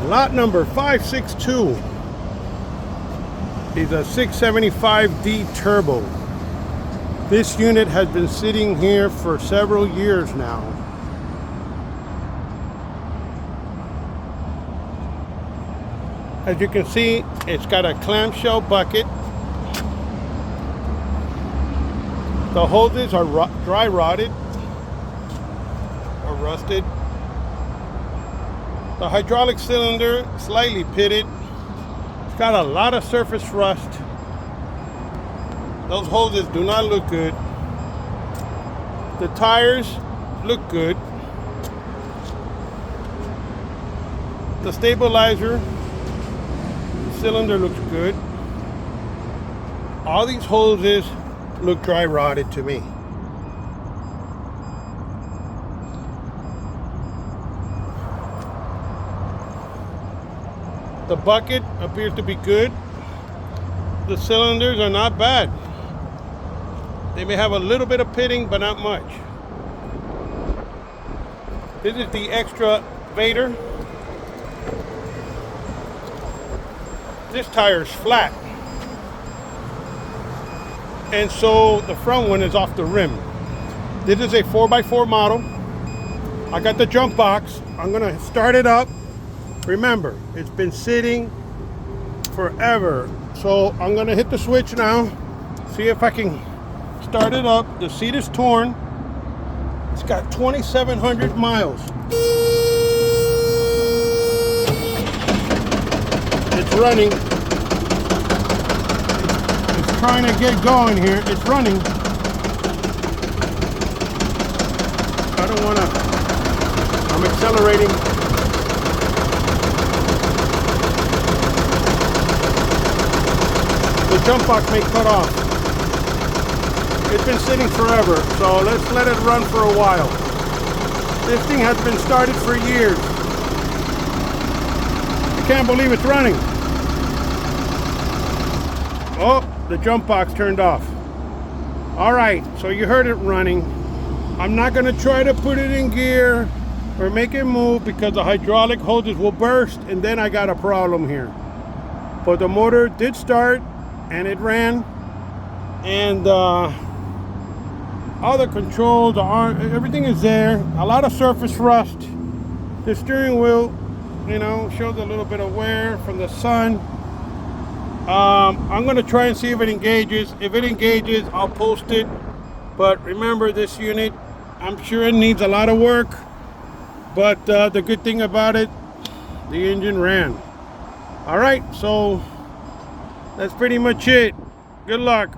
Lot number 562 is a 675D turbo. This unit has been sitting here for several years now. As you can see, it's got a clamshell bucket. The hoses are dry rotted or rusted. The hydraulic cylinder slightly pitted. It's got a lot of surface rust. Those hoses do not look good. The tires look good. The stabilizer cylinder looks good. All these hoses look dry rotted to me. The bucket appears to be good. The cylinders are not bad. They may have a little bit of pitting, but not much. This is the extra Vader. This tire is flat, and so the front one is off the rim. This is a 4x4 model. I got the jump box. I'm gonna start it up. Remember, it's been sitting forever, so I'm gonna hit the switch now, see if I can start it up. The seat is torn. It's got 2,700 miles. It's running. It's trying to get going here. It's running. I don't want to. I'm accelerating. The jump box may cut off. It's been sitting forever, so let's let it run for a while. This thing has been started for years. I can't believe it's running. Oh, the jump box turned off. All right, so you heard it running. I'm not gonna try to put it in gear or make it move because the hydraulic hoses will burst and then I got a problem here. But the motor did start and it ran, and all the controls, everything is there. A lot of surface rust. The steering wheel, you know, shows a little bit of wear from the sun. I'm gonna try and see if it engages. If it engages, I'll post it. But remember, this unit, I'm sure it needs a lot of work. But the good thing about it, the engine ran. All right, so that's pretty much it. Good luck.